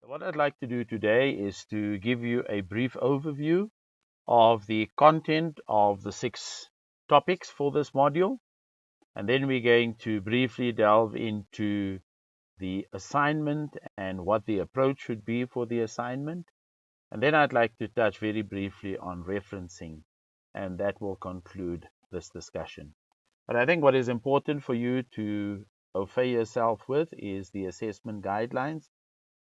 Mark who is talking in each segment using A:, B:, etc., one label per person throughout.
A: What I'd like to do today is to give you a brief overview of the content of the 6 topics for this module. And then we're going to briefly delve into the assignment and what the approach should be for the assignment. And then I'd like to touch very briefly on referencing, and that will conclude this discussion. But I think what is important for you to affay yourself with is the assessment guidelines.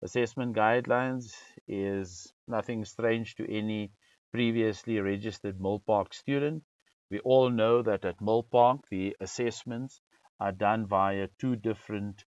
A: Assessment guidelines is nothing strange to any previously registered Millpark student. We all know that at Millpark, the assessments are done via 2 different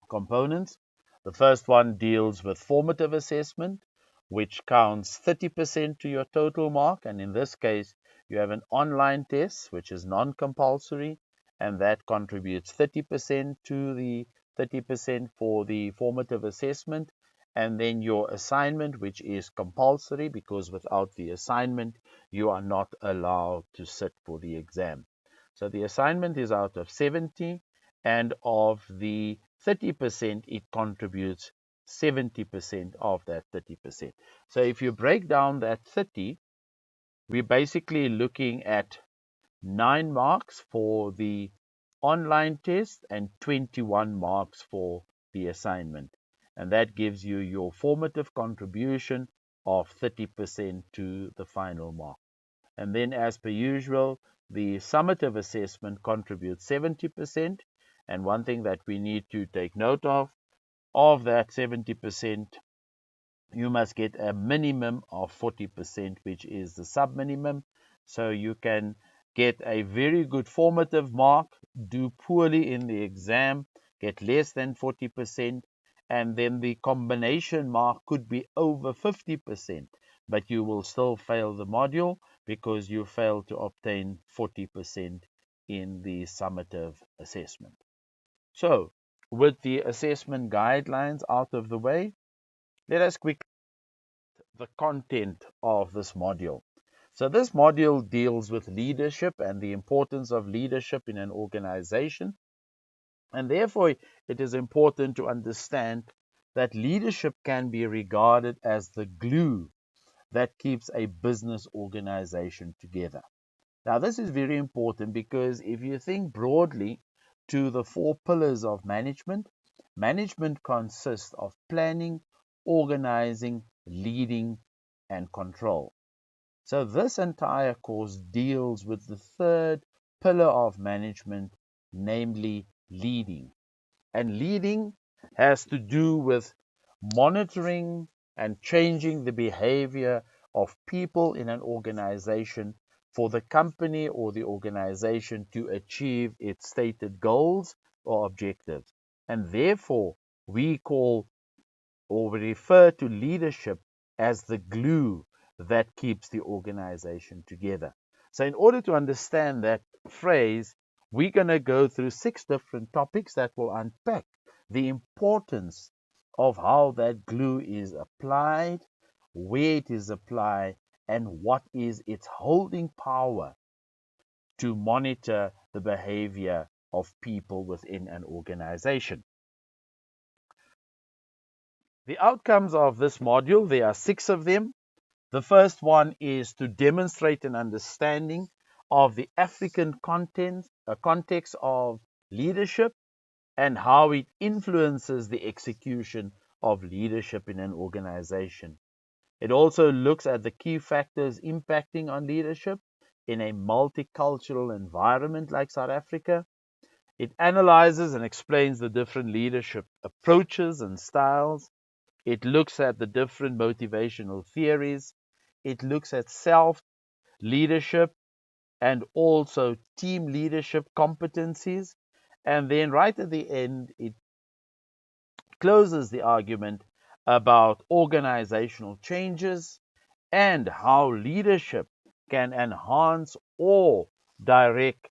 A: components. The first one deals with formative assessment, which counts 30% to your total mark. And in this case, you have an online test, which is non-compulsory, and that contributes 30% to the 30% for the formative assessment. And then your assignment, which is compulsory, because without the assignment, you are not allowed to sit for the exam. So the assignment is out of 70, and of the 30%, it contributes 70% of that 30%. So if you break down that 30, we're basically looking at 9 marks for the online test and 21 marks for the assignment. And that gives you your formative contribution of 30% to the final mark. And then, as per usual, the summative assessment contributes 70%. And one thing that we need to take note of that 70%, you must get a minimum of 40%, which is the sub-minimum. So you can get a very good formative mark, do poorly in the exam, get less than 40%, and then the combination mark could be over 50%, but you will still fail the module because you failed to obtain 40% in the summative assessment. So, with the assessment guidelines out of the way, let us quickly the content of this module. So this module deals with leadership and the importance of leadership in an organization. And therefore, it is important to understand that leadership can be regarded as the glue that keeps a business organization together. Now, this is very important because if you think broadly to the 4 pillars of management, management consists of planning, organizing, leading, and control. So this entire course deals with the 3rd pillar of management, namely leading. And leading has to do with monitoring and changing the behavior of people in an organization for the company or the organization to achieve its stated goals or objectives. And therefore, we call or we refer to leadership as the glue that keeps the organization together. So in order to understand that phrase, we're going to go through 6 different topics that will unpack the importance of how that glue is applied, where it is applied, and what is its holding power to monitor the behavior of people within an organization. The outcomes of this module, there are 6 of them. The first one is to demonstrate an understanding of the African context of leadership and how it influences the execution of leadership in an organization. It also looks at the key factors impacting on leadership in a multicultural environment like South Africa. It analyzes and explains the different leadership approaches and styles. It looks at the different motivational theories. It looks at self-leadership and also team leadership competencies. And then right at the end, it closes the argument about organizational changes and how leadership can enhance or direct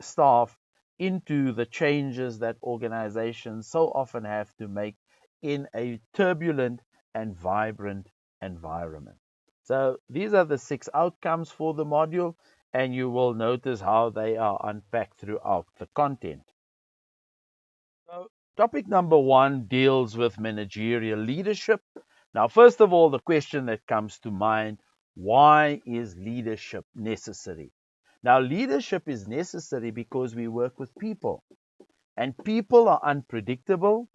A: staff into the changes that organizations so often have to make in a turbulent and vibrant environment. So these are the 6 outcomes for the module, and you will notice how they are unpacked throughout the content. So Topic number 1 deals with managerial leadership. Now, first of all, the question that comes to mind, why is leadership necessary? Now, leadership is necessary because we work with people, and people are unpredictable.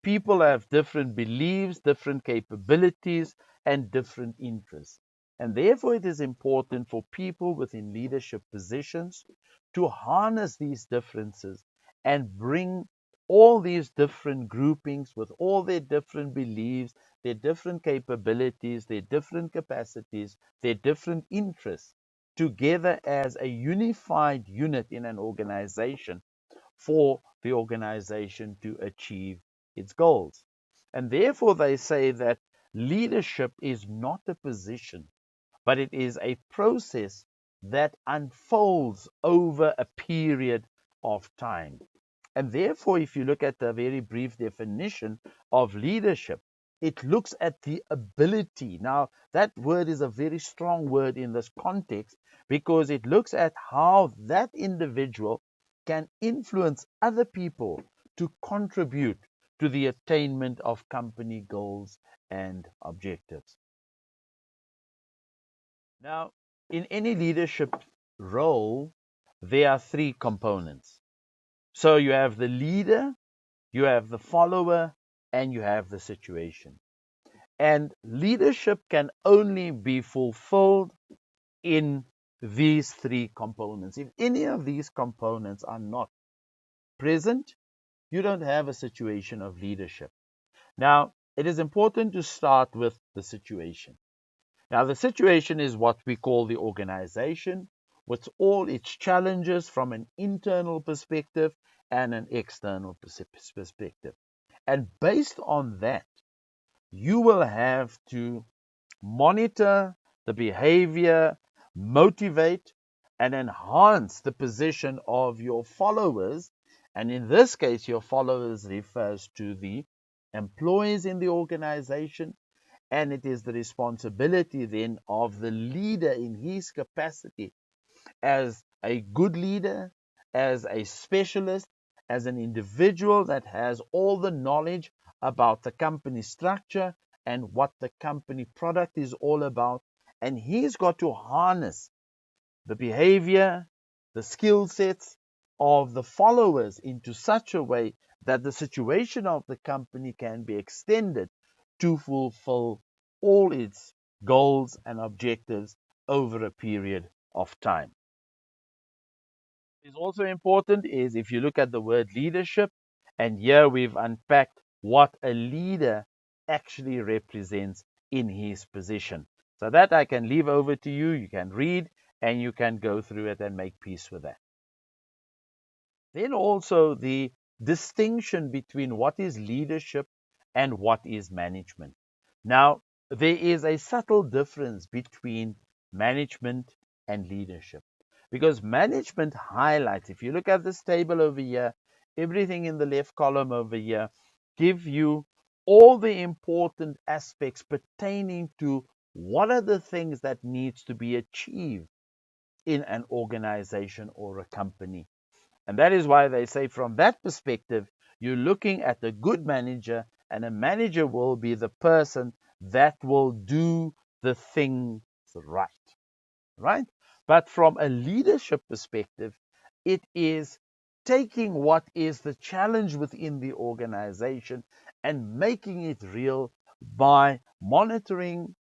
A: People have different beliefs, different capabilities, and different interests. And therefore, it is important for people within leadership positions to harness these differences and bring all these different groupings with all their different beliefs, their different capabilities, their different capacities, their different interests together as a unified unit in an organization for the organization to achieve its goals. And therefore, they say that leadership is not a position, but it is a process that unfolds over a period of time. And therefore, if you look at the very brief definition of leadership, it looks at the ability. Now, that word is a very strong word in this context because it looks at how that individual can influence other people to contribute to the attainment of company goals and objectives. Now, in any leadership role, there are three components. So you have the leader, you have the follower, and you have the situation. And leadership can only be fulfilled in these three components. If any of these components are not present, you don't have a situation of leadership. Now, it is important to start with the situation. Now, the situation is what we call the organization, with all its challenges from an internal perspective and an external perspective. And based on that, you will have to monitor the behavior, motivate, and enhance the position of your followers. And in this case, your followers refers to the employees in the organization, and it is the responsibility then of the leader in his capacity as a good leader, as a specialist, as an individual that has all the knowledge about the company structure and what the company product is all about. And he's got to harness the behavior, the skill sets of the followers into such a way that the situation of the company can be extended to fulfill all its goals and objectives over a period of time. What is also important is if you look at the word leadership, and here we've unpacked what a leader actually represents in his position. So that I can leave over to you. You can read and you can go through it and make peace with that. Then also the distinction between what is leadership and what is management. Now, there is a subtle difference between management and leadership because management highlights, if you look at this table over here, everything in the left column over here give you all the important aspects pertaining to what are the things that needs to be achieved in an organization or a company. And that is why they say from that perspective, you're looking at a good manager, and a manager will be the person that will do the things right, right? But from a leadership perspective, it is taking what is the challenge within the organization and making it real by monitoring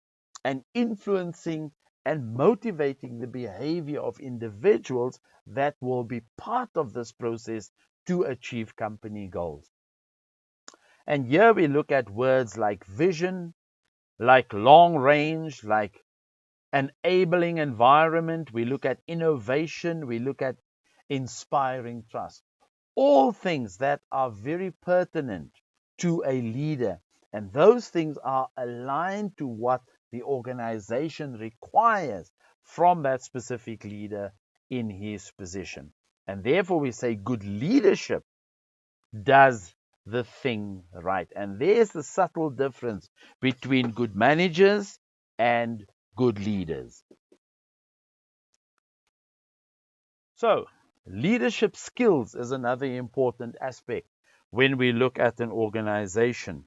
A: and influencing and motivating the behavior of individuals that will be part of this process to achieve company goals. And here we look at words like vision, like long range, like enabling environment. We look at innovation. We look at inspiring trust. All things that are very pertinent to a leader. And those things are aligned to what the organization requires from that specific leader in his position. And therefore, we say good leadership does the thing right. And there's the subtle difference between good managers and good leaders. So, leadership skills is another important aspect. when we look at an organization.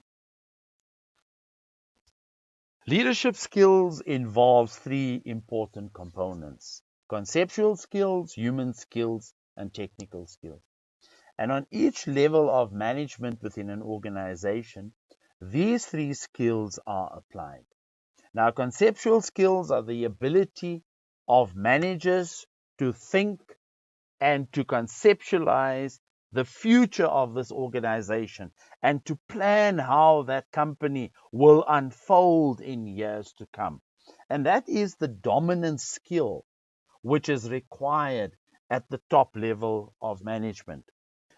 A: Leadership skills involves three important components: conceptual skills, human skills, and technical skills. And on each level of management within an organization, these three skills are applied. Now, conceptual skills are the ability of managers to think and to conceptualize the future of this organization and to plan how that company will unfold in years to come. And that is the dominant skill which is required at the top level of management.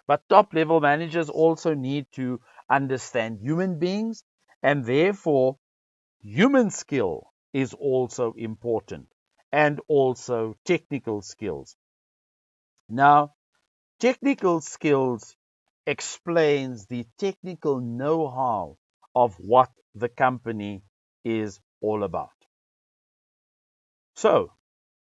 A: But top level managers also need to understand human beings, and therefore human skill is also important, and also technical skills. Now, technical skills explains the technical know-how of what the company is all about. So,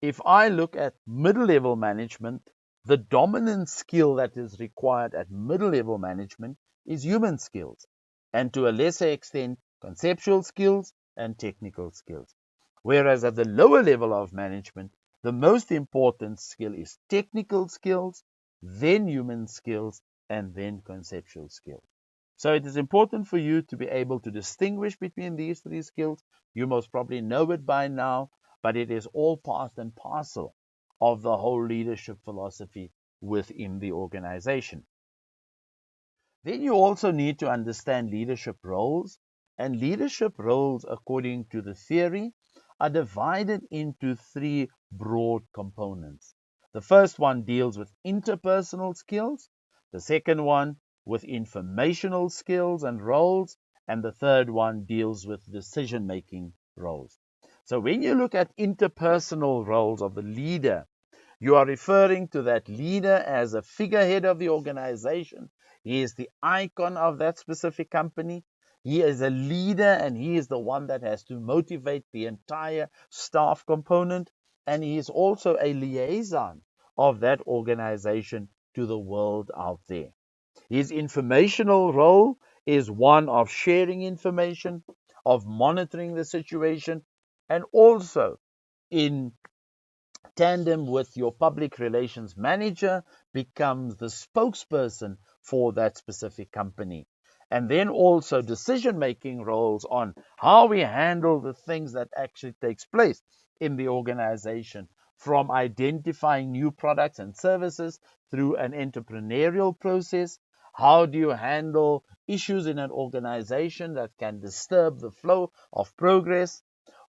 A: if I look at middle level management, the dominant skill that is required at middle level management is human skills, and to a lesser extent, conceptual skills and technical skills. Whereas at the lower level of management, the most important skill is technical skills, then human skills, and then conceptual skills. So it is important for you to be able to distinguish between these three skills. You most probably know it by now, but it is all part and parcel of the whole leadership philosophy within the organization. Then you also need to understand leadership roles, and leadership roles, according to the theory, are divided into three broad components. The first one deals with interpersonal skills, the second one with informational skills and roles, and the third one deals with decision-making roles. So when you look at interpersonal roles of the leader, you are referring to that leader as a figurehead of the organization. He is the icon of that specific company. He is a leader, and he is the one that has to motivate the entire staff component. And he is also a liaison of that organization to the world out there. His informational role is one of sharing information, of monitoring the situation, and also in tandem with your public relations manager, becomes the spokesperson for that specific company. And then also decision-making roles on how we handle the things that actually takes place in the organization, from identifying new products and services through an entrepreneurial process. How do you handle issues in an organization that can disturb the flow of progress?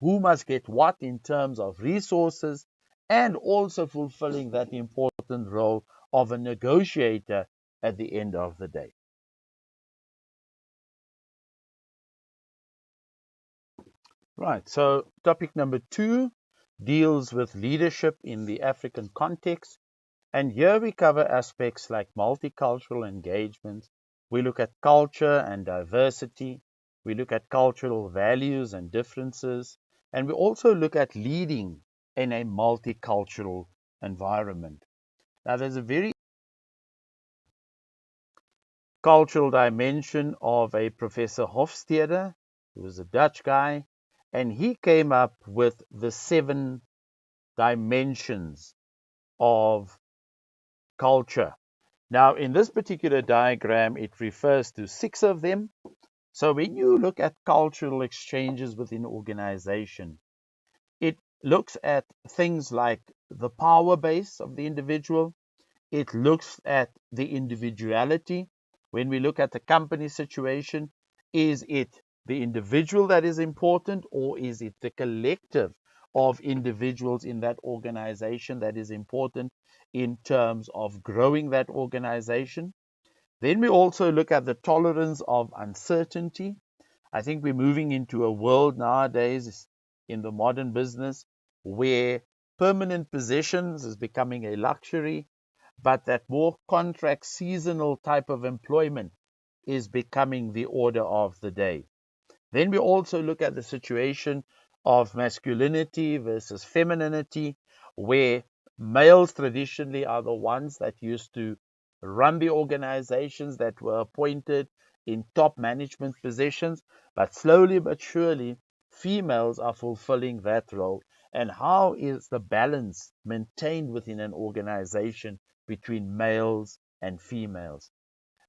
A: Who must get what in terms of resources, and also fulfilling that important role of a negotiator at the end of the day. Right, so topic number 2 deals with leadership in the African context. And here we cover aspects like multicultural engagement. We look at culture and diversity. We look at cultural values and differences. And we also look at leading in a multicultural environment. Now, there's a very cultural dimension of a Professor Hofstede, who was a Dutch guy, and he came up with the 7 dimensions of culture. Now, in this particular diagram, it refers to 6 of them. So when you look at cultural exchanges within an organization, it looks at things like the power base of the individual. It looks at the individuality. When we look at the company situation, is it the individual that is important, or is it the collective of individuals in that organization that is important in terms of growing that organization? Then we also look at the tolerance of uncertainty. I think we're moving into a world nowadays in the modern business where permanent positions is becoming a luxury, but that more contract seasonal type of employment is becoming the order of the day. Then we also look at the situation of masculinity versus femininity, where males traditionally are the ones that used to run the organizations that were appointed in top management positions, but slowly but surely, females are fulfilling that role. And how is the balance maintained within an organization between males and females?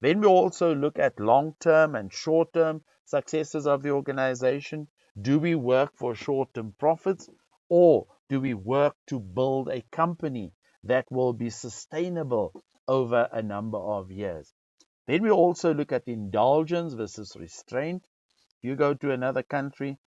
A: Then we also look at long-term and short-term successes of the organization. Do we work for short-term profits, or do we work to build a company that will be sustainable over a number of years? Then we also look at indulgence versus restraint. You go to another country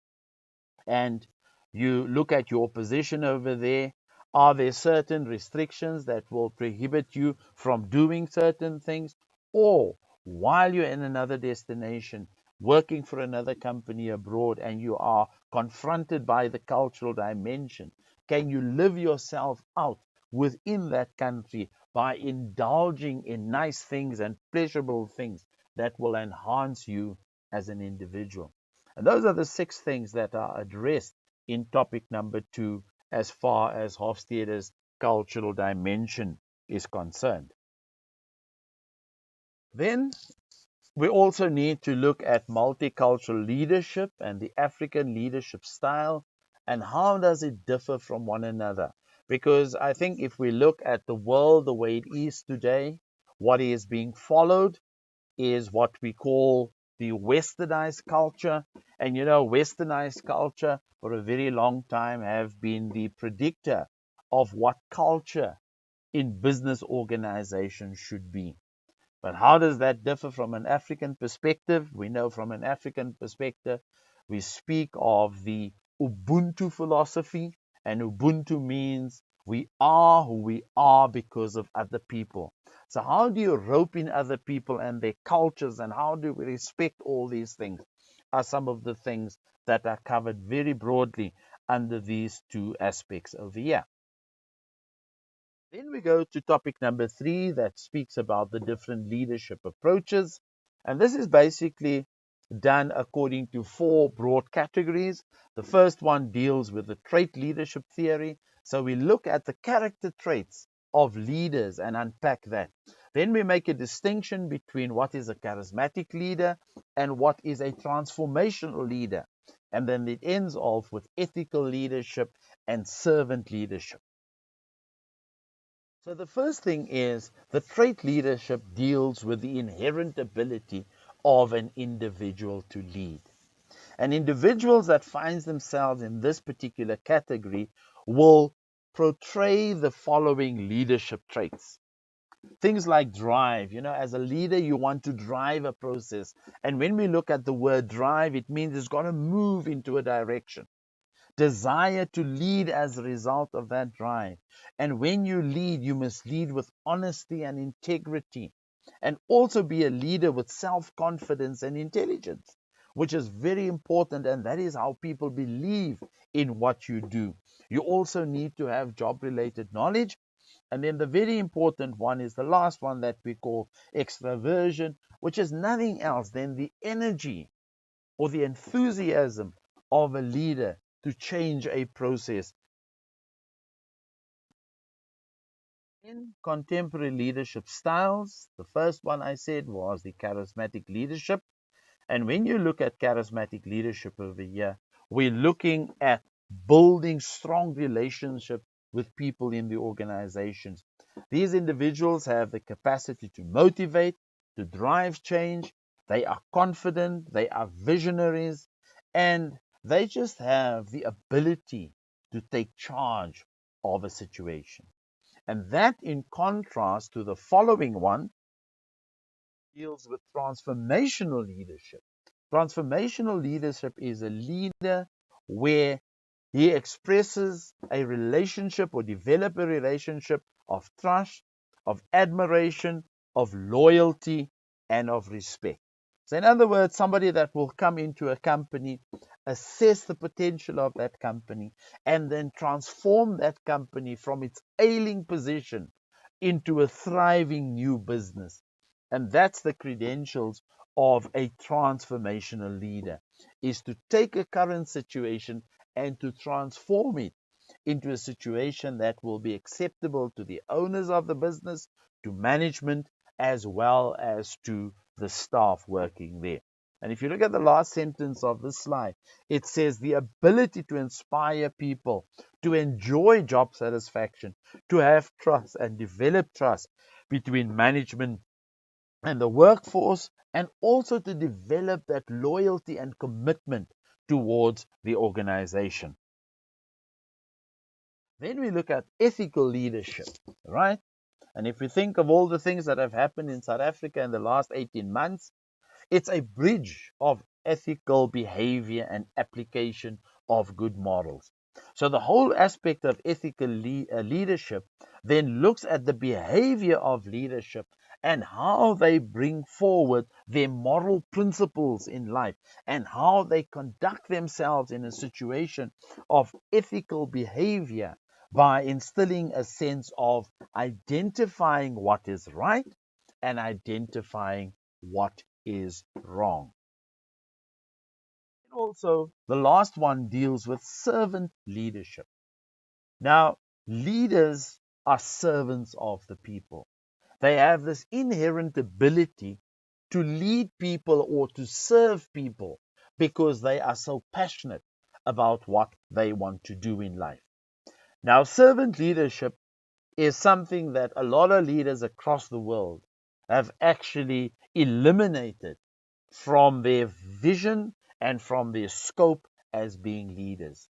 A: and you look at your position over there. Are there certain restrictions that will prohibit you from doing certain things? Or while you're in another destination, working for another company abroad, and you are confronted by the cultural dimension, can you live yourself out within that country by indulging in nice things and pleasurable things that will enhance you as an individual? And those are the 6 things that are addressed in topic number 2 as far as Hofstede's cultural dimension is concerned. Then we also need to look at multicultural leadership and the African leadership style, and how does it differ from one another? Because I think if we look at the world the way it is today, what is being followed is what we call the westernized culture. And westernized culture for a very long time have been the predictor of what culture in business organizations should be. But how does that differ from an African perspective? We know from an African perspective, we speak of the Ubuntu philosophy, and Ubuntu means we are who we are because of other people. So how do you rope in other people and their cultures, and how do we respect all these things are some of the things that are covered very broadly under these 2 aspects over here. Then we go to topic number 3 that speaks about the different leadership approaches. And this is basically done according to 4 broad categories. The first one deals with the trait leadership theory. So we look at the character traits of leaders and unpack that. Then we make a distinction between what is a charismatic leader and what is a transformational leader. And then it ends off with ethical leadership and servant leadership. So the first thing is the trait leadership deals with the inherent ability of an individual to lead. And individuals that find themselves in this particular category will portray the following leadership traits. Things like drive. As a leader, you want to drive a process. And when we look at the word drive, it means it's got to move into a direction. Desire to lead as a result of that drive. And when you lead, you must lead with honesty and integrity, and also be a leader with self-confidence and intelligence, which is very important. And that is how people believe in what you do. You also need to have job-related knowledge. And then the very important one is the last one that we call extraversion, which is nothing else than the energy or the enthusiasm of a leader to change a process. In contemporary leadership styles, the first one I said was the charismatic leadership. And when you look at charismatic leadership over here, we're looking at building strong relationships with people in the organizations. These individuals have the capacity to motivate, to drive change. They are confident, they are visionaries, and they just have the ability to take charge of a situation. And that, in contrast to the following one, deals with transformational leadership. Transformational leadership is a leader where he expresses a relationship or develop a relationship of trust, of admiration, of loyalty, and of respect. So in other words, somebody that will come into a company, assess the potential of that company, and then transform that company from its ailing position into a thriving new business. And that's the credentials of a transformational leader, is to take a current situation and to transform it into a situation that will be acceptable to the owners of the business, to management, as well as to the staff working there. And if you look at the last sentence of this slide, it says the ability to inspire people to enjoy job satisfaction, to have trust and develop trust between management and the workforce, and also to develop that loyalty and commitment towards the organization. Then we look at ethical leadership, right? And if we think of all the things that have happened in South Africa in the last 18 months, it's a bridge of ethical behavior and application of good models. So the whole aspect of ethical leadership then looks at the behavior of leadership and how they bring forward their moral principles in life and how they conduct themselves in a situation of ethical behavior by instilling a sense of identifying what is right and identifying what is wrong. And also, the last one deals with servant leadership. Now, leaders are servants of the people. They have this inherent ability to lead people or to serve people because they are so passionate about what they want to do in life. Now, servant leadership is something that a lot of leaders across the world have actually eliminated from their vision and from their scope as being leaders.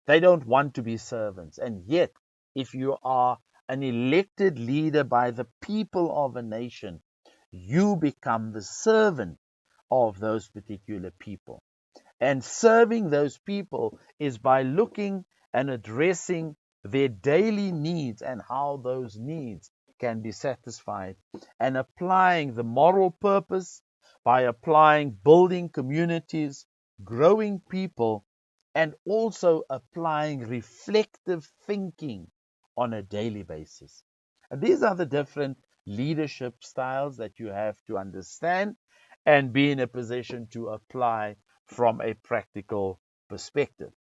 A: They don't want to be servants. And yet, if you are an elected leader by the people of a nation, you become the servant of those particular people. And serving those people is by looking and addressing their daily needs and how those needs can be satisfied, and applying the moral purpose by applying building communities, growing people, and also applying reflective thinking on a daily basis. And these are the different leadership styles that you have to understand and be in a position to apply from a practical perspective.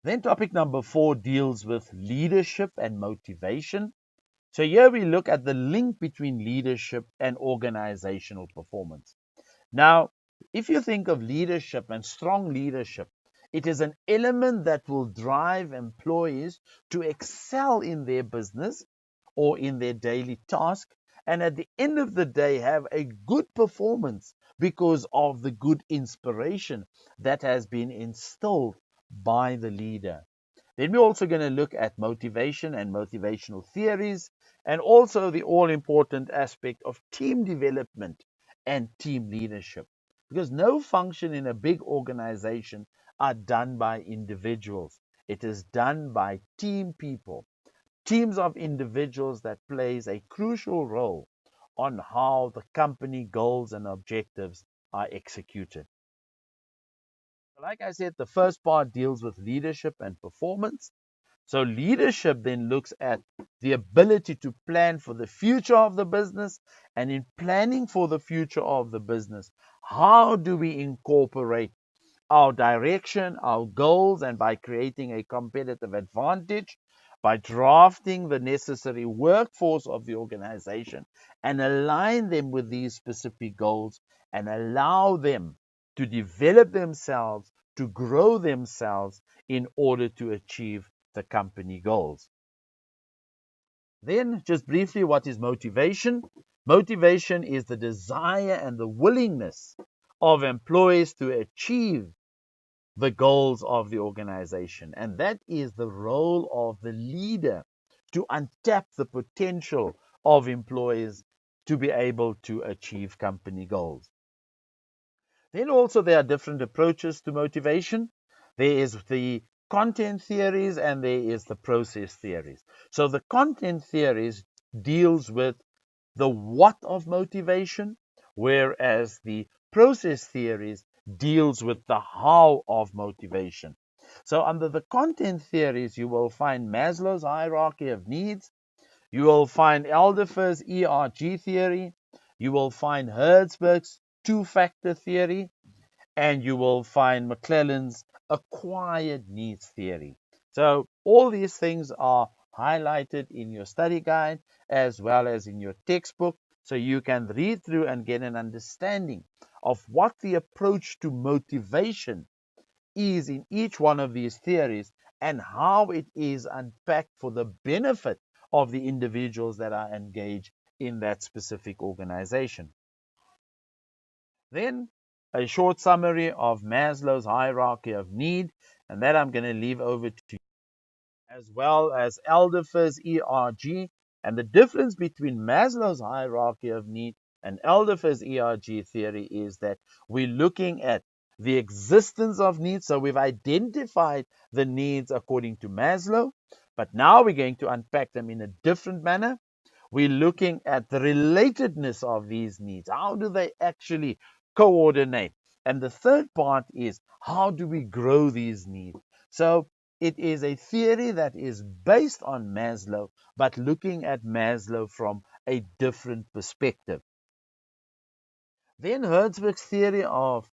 A: Then topic number 4 deals with leadership and motivation. So here we look at the link between leadership and organizational performance. Now, if you think of leadership and strong leadership, it is an element that will drive employees to excel in their business or in their daily task, and at the end of the day have a good performance because of the good inspiration that has been instilled by the leader. Then we're also going to look at motivation and motivational theories, and also the all-important aspect of team development and team leadership. Because no function in a big organization are done by individuals. It is done by team people, teams of individuals that plays a crucial role on how the company goals and objectives are executed. Like I said, the first part deals with leadership and performance. So leadership then looks at the ability to plan for the future of the business, and in planning for the future of the business, how do we incorporate our direction, our goals, and by creating a competitive advantage, by drafting the necessary workforce of the organization and align them with these specific goals and allow them to develop themselves, to grow themselves in order to achieve the company goals. Then, just briefly, what is motivation? Motivation is the desire and the willingness of employees to achieve the goals of the organization. And that is the role of the leader to untap the potential of employees to be able to achieve company goals. Then also there are different approaches to motivation. There is the content theories and there is the process theories. So the content theories deals with the what of motivation, whereas the process theories deals with the how of motivation. So under the content theories, you will find Maslow's hierarchy of needs. You will find Alderfer's ERG theory. You will find Herzberg's two-factor theory. And you will find McClellan's acquired needs theory. So all these things are highlighted in your study guide as well as in your textbook, so you can read through and get an understanding of what the approach to motivation is in each one of these theories and how it is unpacked for the benefit of the individuals that are engaged in that specific organization. Then a short summary of Maslow's hierarchy of need, and that I'm going to leave over to you, as well as Alderfer's ERG. And the difference between Maslow's hierarchy of need and Alderfer's ERG theory is that we're looking at the existence of needs. So we've identified the needs according to Maslow, but now we're going to unpack them in a different manner. We're looking at the relatedness of these needs. How do they actually coordinate? And the third part is, how do we grow these needs? So it is a theory that is based on Maslow, but looking at Maslow from a different perspective. Then Hertzberg's theory of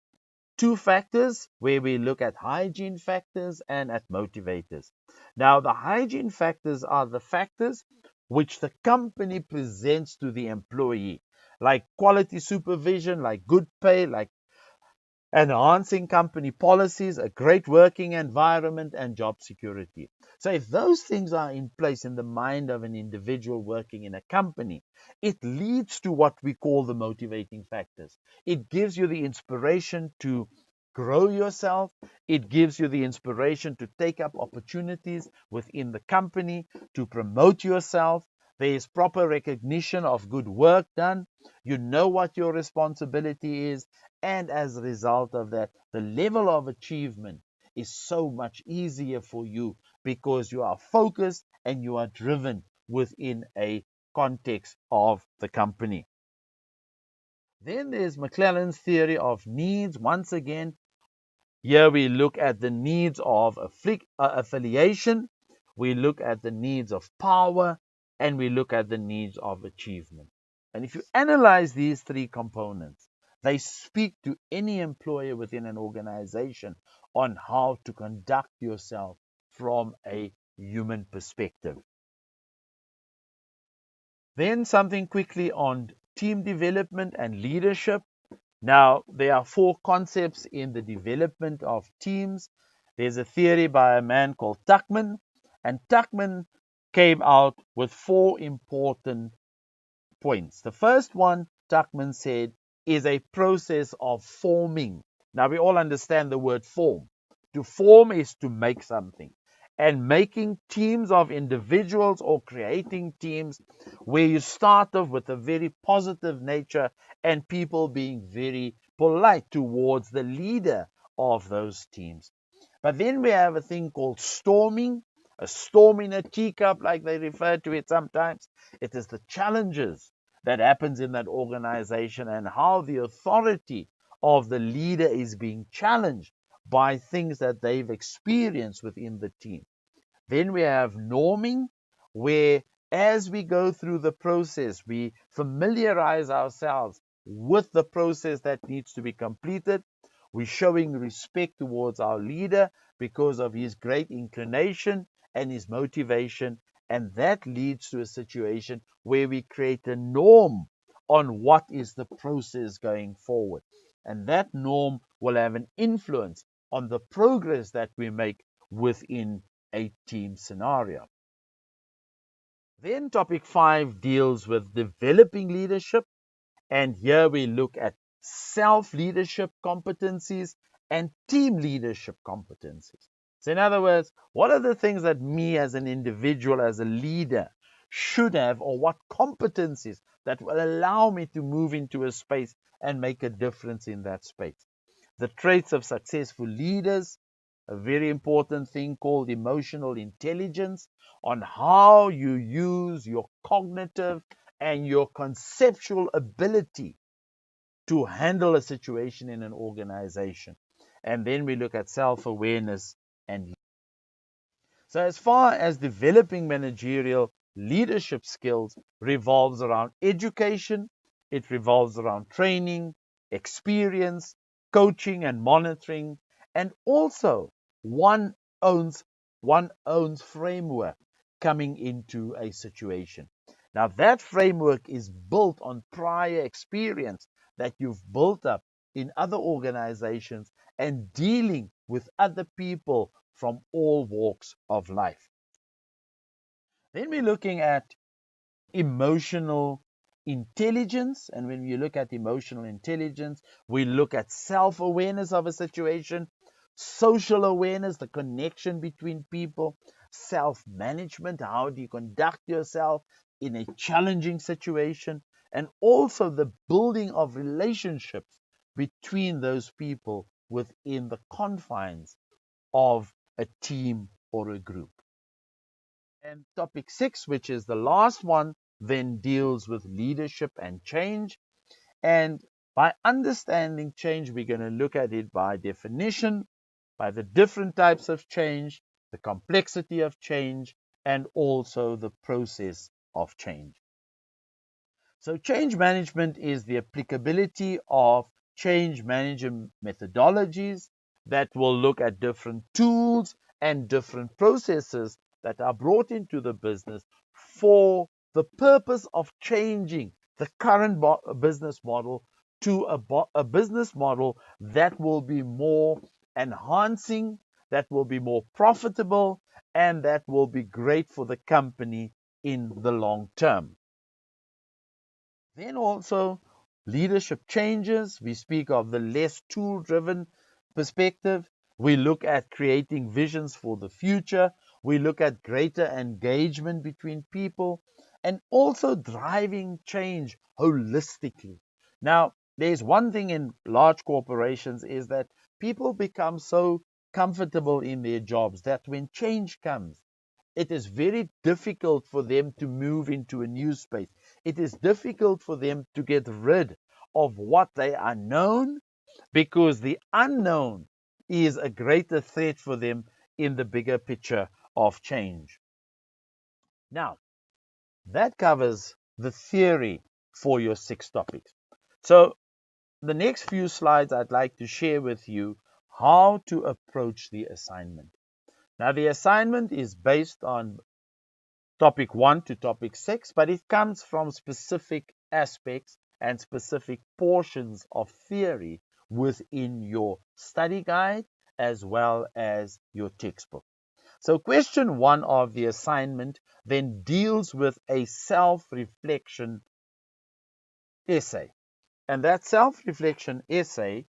A: two factors, where we look at hygiene factors and at motivators. Now, the hygiene factors are the factors which the company presents to the employee, like quality supervision, like good pay, like enhancing company policies, a great working environment, and job security. So if those things are in place in the mind of an individual working in a company, it leads to what we call the motivating factors. It gives you the inspiration to grow yourself. It gives you the inspiration to take up opportunities within the company, to promote yourself. There is proper recognition of good work done. You know what your responsibility is. And as a result of that, the level of achievement is so much easier for you because you are focused and you are driven within a context of the company. Then there's McClellan's theory of needs. Once again, here we look at the needs of affiliation, we look at the needs of power, and we look at the needs of achievement. And if you analyze these three components, they speak to any employer within an organization on how to conduct yourself from a human perspective. Then something quickly on team development and leadership. Now, there are four concepts in the development of teams. There's a theory by a man called Tuckman, and Tuckman came out with four important points. The first one, Tuckman said, is a process of forming. Now, we all understand the word form. To form is to make something. And making teams of individuals or creating teams where you start off with a very positive nature and people being very polite towards the leader of those teams. But then we have a thing called storming, a storm in a teacup, like they refer to it sometimes. It is the challenges that happens in that organization and how the authority of the leader is being challenged by things that they've experienced within the team. Then we have norming, where as we go through the process, we familiarize ourselves with the process that needs to be completed. We're showing respect towards our leader because of his great inclination and his motivation. And that leads to a situation where we create a norm on what is the process going forward. And that norm will have an influence on the progress that we make within a team scenario. Then topic 5 deals with developing leadership, and here we look at self-leadership competencies and team leadership competencies. So in other words, what are the things that me as an individual, as a leader, should have, or what competencies that will allow me to move into a space and make a difference in that space? The traits of successful leaders, a very important thing called emotional intelligence, on how you use your cognitive and your conceptual ability to handle a situation in an organization. And then we look at self-awareness and so as far as developing managerial leadership skills revolves around education, it revolves around training, experience, coaching and monitoring, and also one owns framework, coming into a situation. Now, that framework is built on prior experience that you've built up in other organizations and dealing with other people from all walks of life. Then we're looking at emotional intelligence. And when you look at emotional intelligence, we look at self-awareness of a situation, social awareness, the connection between people, self-management, how do you conduct yourself in a challenging situation, and also the building of relationships between those people within the confines of a team or a group. And topic 6, which is the last one, then deals with leadership and change. And by understanding change, we're going to look at it by definition, by the different types of change, the complexity of change, and also the process of change. So change management is the applicability of change management methodologies that will look at different tools and different processes that are brought into the business for the purpose of changing the current business model to a business model that will be more enhancing, that will be more profitable, and that will be great for the company in the long term. Then also leadership changes. We speak of the less tool-driven perspective. We look at creating visions for the future. We look at greater engagement between people and also driving change holistically. Now, there's one thing in large corporations is that people become so comfortable in their jobs that when change comes, it is very difficult for them to move into a new space. It is difficult for them to get rid of what they are known because the unknown is a greater threat for them in the bigger picture of change. Now, that covers the theory for your 6 topics. So, the next few slides I'd like to share with you how to approach the assignment. Now, the assignment is based on topic 1 to topic 6, but it comes from specific aspects and specific portions of theory within your study guide as well as your textbook. So question 1 of the assignment then deals with a self-reflection essay. And that self-reflection essay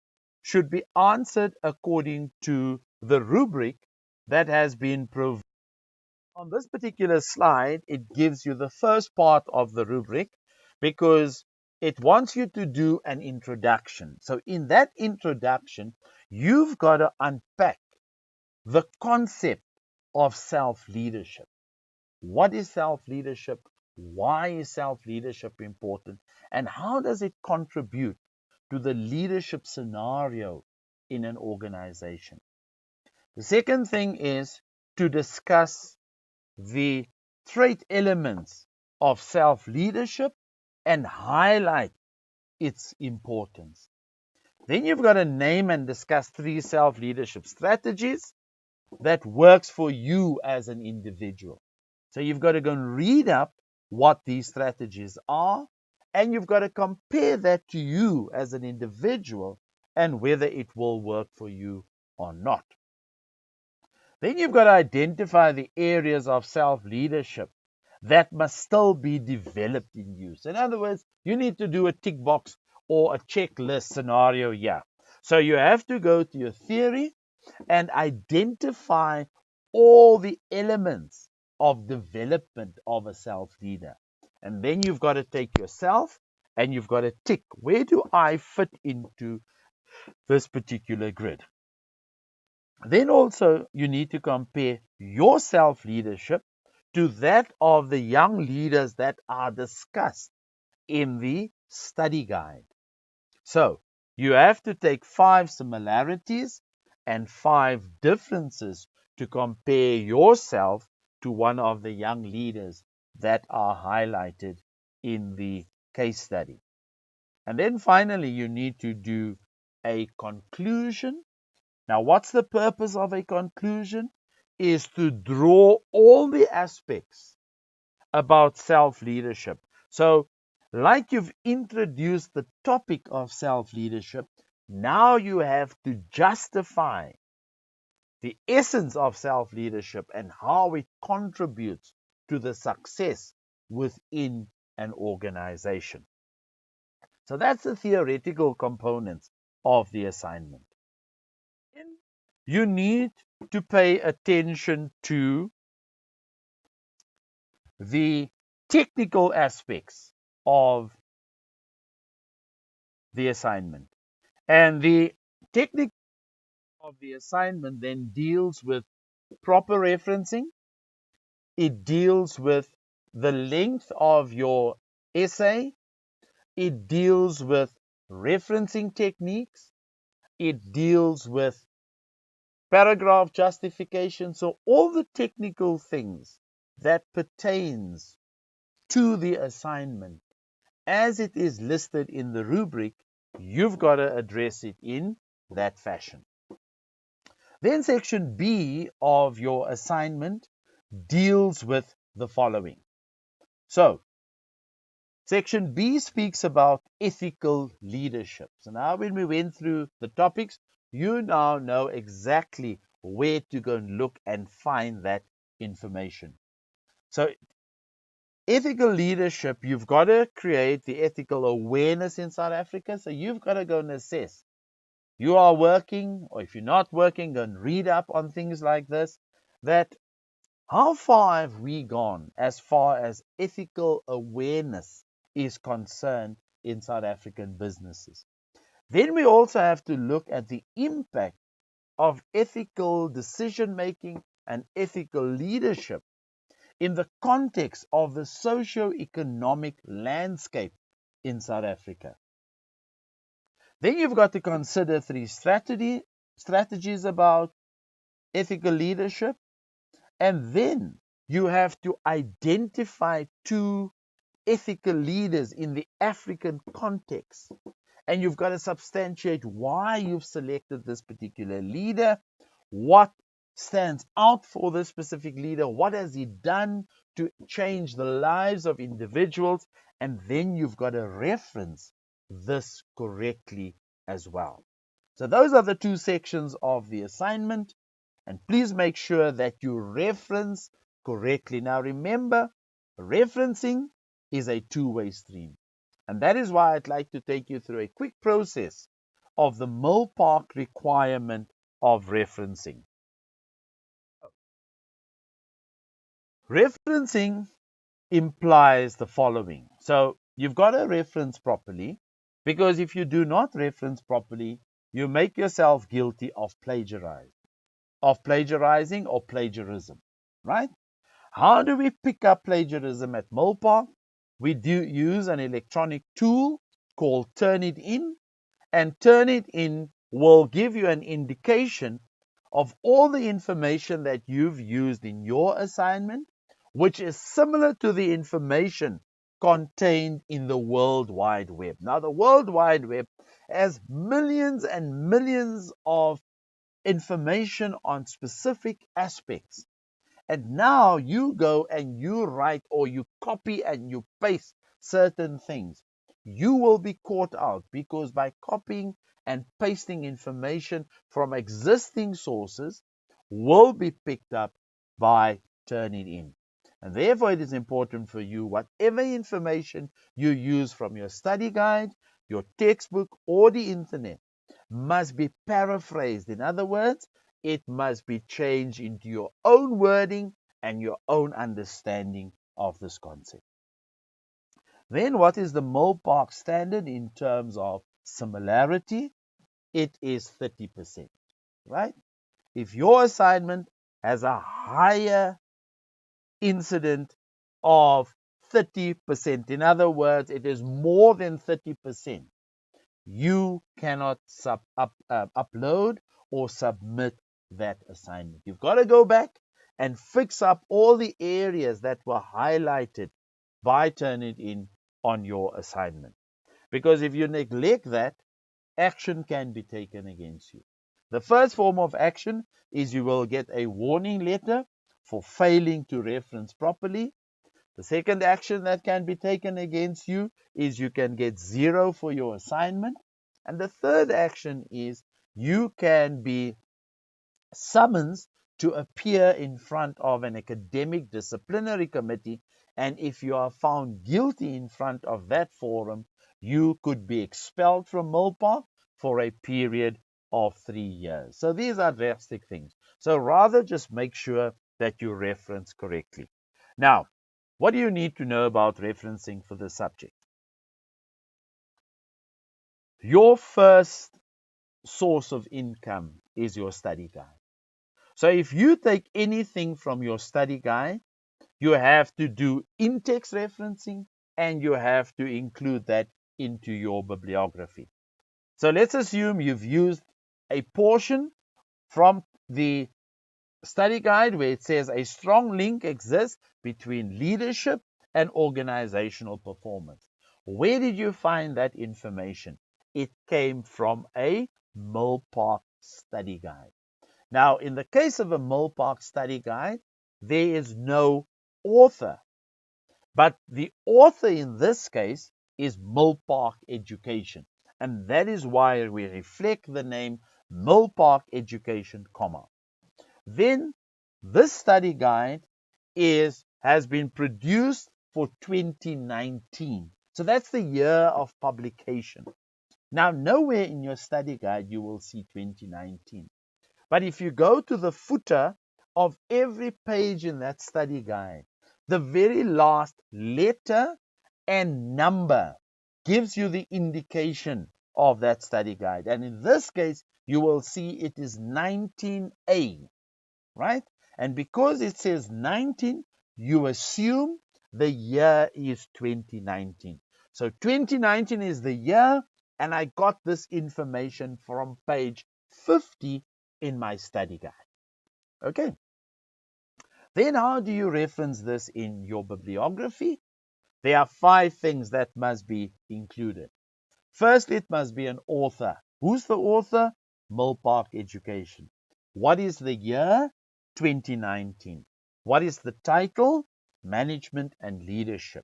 A: should be answered according to the rubric that has been provided. On this particular slide, it gives you the first part of the rubric because it wants you to do an introduction. So in that introduction, you've got to unpack the concept of self-leadership. What is self-leadership? Why is self-leadership important? And how does it contribute to the leadership scenario in an organization? The second thing is to discuss the trait elements of self-leadership and highlight its importance. Then you've got to name and discuss 3 self-leadership strategies that works for you as an individual. So you've got to go and read up what these strategies are, and you've got to compare that to you as an individual and whether it will work for you or not. Then you've got to identify the areas of self-leadership that must still be developed in you. So in other words, you need to do a tick box or a checklist scenario here. So you have to go to your theory and identify all the elements of development of a self-leader. And then you've got to take yourself and you've got to tick, where do I fit into this particular grid? Then also you need to compare your self-leadership to that of the young leaders that are discussed in the study guide. So you have to take 5 similarities and 5 differences to compare yourself to one of the young leaders that are highlighted in the case study. And then finally, you need to do a conclusion. Now, what's the purpose of a conclusion? Is to draw all the aspects about self-leadership. So, like you've introduced the topic of self-leadership, now you have to justify the essence of self-leadership and how it contributes to the success within an organization. So that's the theoretical components of the assignment. You need to pay attention to the technical aspects of the assignment. And the technique of the assignment then deals with proper referencing. It deals with the length of your essay. It deals with referencing techniques. It deals with paragraph justification. So all the technical things that pertains to the assignment as it is listed in the rubric, you've got to address it in that fashion. Then section B of your assignment deals with the following. So, section B speaks about ethical leadership. So now when we went through the topics, you now know exactly where to go and look and find that information. So, ethical leadership, you've got to create the ethical awareness in South Africa. So you've got to go and assess. You are working, or if you're not working, go and read up on things like this. That how far have we gone as far as ethical awareness is concerned in South African businesses? Then we also have to look at the impact of ethical decision making and ethical leadership in the context of the socio-economic landscape in South Africa. Then you've got to consider three strategies about ethical leadership, and then you have to identify two ethical leaders in the African context. And you've got to substantiate why you've selected this particular leader, what stands out for this specific leader, what has he done to change the lives of individuals, and then you've got to reference this correctly as well. So those are the two sections of the assignment, and please make sure that you reference correctly. Now remember, referencing is a two-way stream. And that is why I'd like to take you through a quick process of the Milpark requirement of referencing. Referencing implies the following. So you've got to reference properly, because if you do not reference properly, you make yourself guilty of plagiarizing or plagiarism, right? How do we pick up plagiarism at Milpark? We do use an electronic tool called Turnitin, and Turnitin will give you an indication of all the information that you've used in your assignment, which is similar to the information contained in the World Wide Web. Now, the World Wide Web has millions and millions of information on specific aspects. And now you go and you write or you copy and you paste certain things. You will be caught out, because by copying and pasting information from existing sources will be picked up by Turnitin. And therefore it is important for you, whatever information you use from your study guide, your textbook, or the internet, must be paraphrased. In other words, it must be changed into your own wording and your own understanding of this concept. Then what is the Milpark standard in terms of similarity? It is 30%, right? If your assignment has a higher incident of 30%, in other words, it is more than 30%, you cannot upload or submit that assignment. You've got to go back and fix up all the areas that were highlighted by Turnitin on your assignment. Because if you neglect that, action can be taken against you. The first form of action is you will get a warning letter for failing to reference properly. The second action that can be taken against you is you can get 0 for your assignment. And the third action is you can be summoned to appear in front of an academic disciplinary committee. And if you are found guilty in front of that forum, you could be expelled from Milpark for a period of 3 years. So these are drastic things. So rather just make sure that you reference correctly. Now, what do you need to know about referencing for this subject? Your first source of income is your study guide. So if you take anything from your study guide, you have to do in-text referencing and you have to include that into your bibliography. So let's assume you've used a portion from the study guide where it says a strong link exists between leadership and organizational performance. Where did you find that information? It came from a Milpark study guide. Now, in the case of a Milpark study guide, there is no author, but the author in this case is Milpark Education, and that is why we reflect the name Milpark Education, comma. Then this study guide has been produced for 2019. So that's the year of publication. Now, nowhere in your study guide you will see 2019. But if you go to the footer of every page in that study guide, the very last letter and number gives you the indication of that study guide. And in this case, you will see it is 19A. Right? And because it says 19, you assume the year is 2019. So 2019 is the year, and I got this information from page 50 in my study guide. Okay. Then how do you reference this in your bibliography? There are 5 things that must be included. First, it must be an author. Who's the author? Milpark Education. What is the year? 2019. What is the title? Management and Leadership.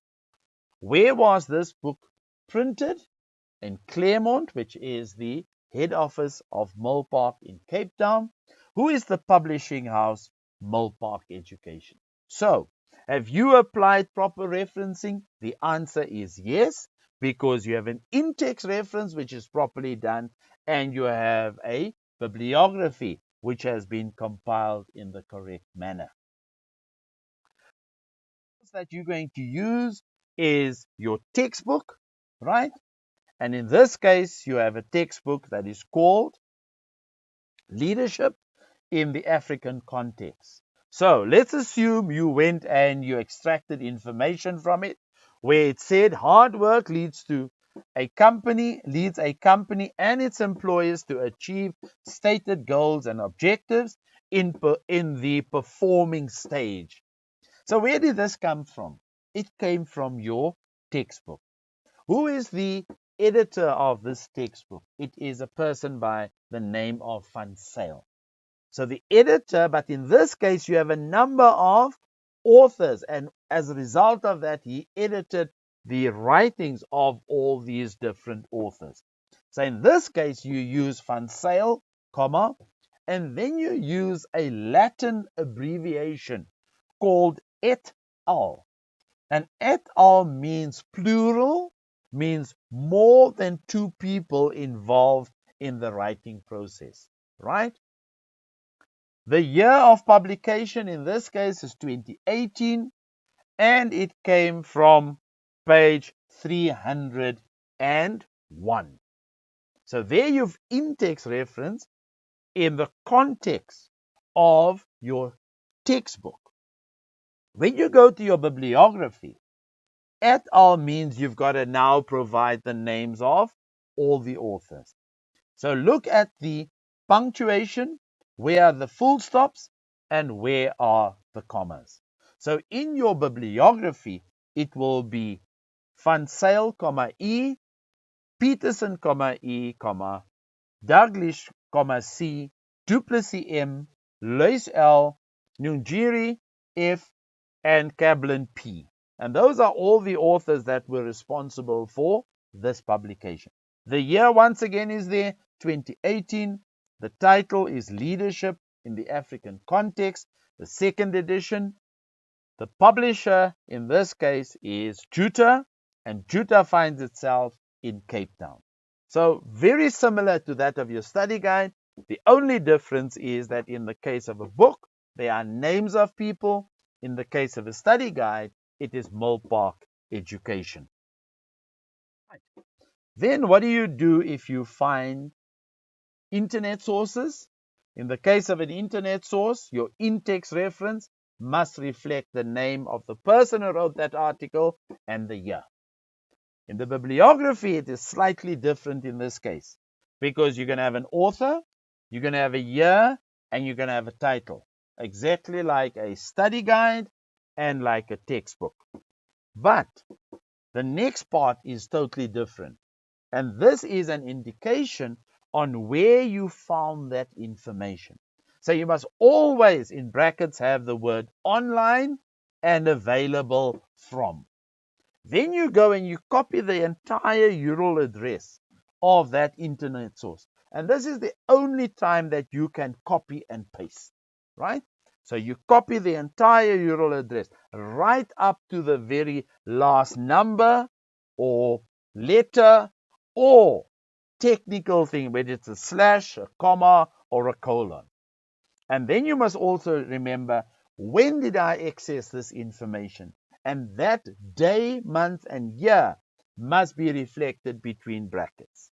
A: Where was this book printed? In Claremont, which is the head office of Milpark in Cape Town. Who is the publishing house? Milpark Education. So, have you applied proper referencing? The answer is yes, because you have an in-text reference which is properly done, and you have a bibliography which has been compiled in the correct manner. That you're going to use is your textbook, right? And in this case, you have a textbook that is called Leadership in the African Context. So let's assume you went and you extracted information from it where it said hard work leads a company and its employees to achieve stated goals and objectives in the performing stage. So where did this come from? It came from your textbook. Who is the editor of this textbook? It is a person by the name of Van Zyl. So the editor, but in this case, you have a number of authors, and as a result of that, he edited the writings of all these different authors. So in this case, you use Van Zyl, comma, and then you use a Latin abbreviation called et al. And et al means plural, means more than 2 people involved in the writing process, right? The year of publication in this case is 2018, and it came from page 301. So there you've in-text reference in the context of your textbook. When you go to your bibliography, et al means you've got to now provide the names of all the authors. So look at the punctuation. Where are the full stops and where are the commas? So in your bibliography, it will be Van Zyl, E, Peterson, E, Douglas, C, Du Plessis M, Lois L, Njiri, F, and Kaplan P. And those are all the authors that were responsible for this publication. The year once again is there, 2018. The title is Leadership in the African Context, the second edition. The publisher in this case is Juta, and Juta finds itself in Cape Town. So very similar to that of your study guide. The only difference is that in the case of a book, there are names of people. In the case of a study guide, it is Milpark Education. Right. Then what do you do if you find internet sources? In the case of an internet source, your in-text reference must reflect the name of the person who wrote that article and the year. In the bibliography, it is slightly different in this case because you're going to have an author, you're going to have a year, and you're going to have a title, exactly like a study guide and like a textbook. But the next part is totally different. And this is an indication on where you found that information. So you must always, in brackets, have the word online and available from. Then you go and you copy the entire URL address of that internet source. And this is the only time that you can copy and paste, right? So you copy the entire URL address right up to the very last number or letter or technical thing, whether it's a slash, a comma, or a colon. And then you must also remember, when did I access this information? And that day, month, and year must be reflected between brackets.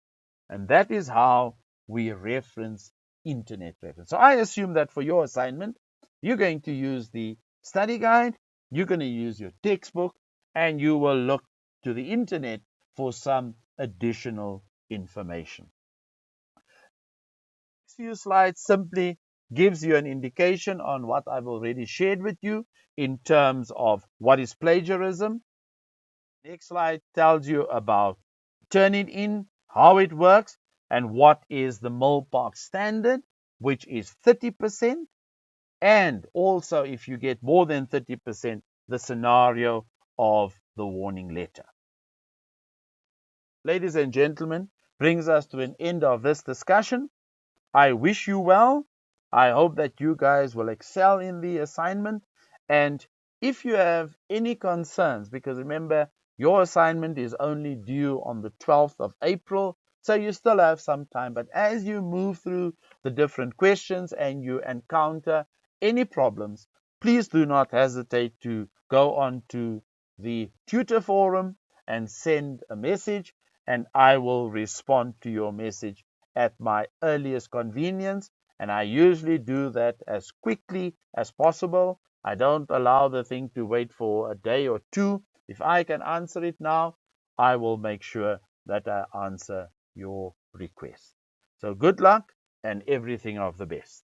A: And that is how we reference internet reference. So I assume that for your assignment, you're going to use the study guide, you're going to use your textbook, and you will look to the internet for some additional information. Next few slides simply gives you an indication on what I've already shared with you in terms of what is plagiarism. Next slide tells you about Turnitin, how it works, and what is the Milpark standard, which is 30%. And also, if you get more than 30%, the scenario of the warning letter. Ladies and gentlemen, brings us to an end of this discussion. I wish you well. I hope that you guys will excel in the assignment. And if you have any concerns, because remember, your assignment is only due on the 12th of April, so you still have some time. But as you move through the different questions and you encounter any problems, please do not hesitate to go on to the tutor forum and send a message, and I will respond to your message at my earliest convenience. And I usually do that as quickly as possible. I don't allow the thing to wait for a day or two. If I can answer it now, I will make sure that I answer your request. So good luck and everything of the best.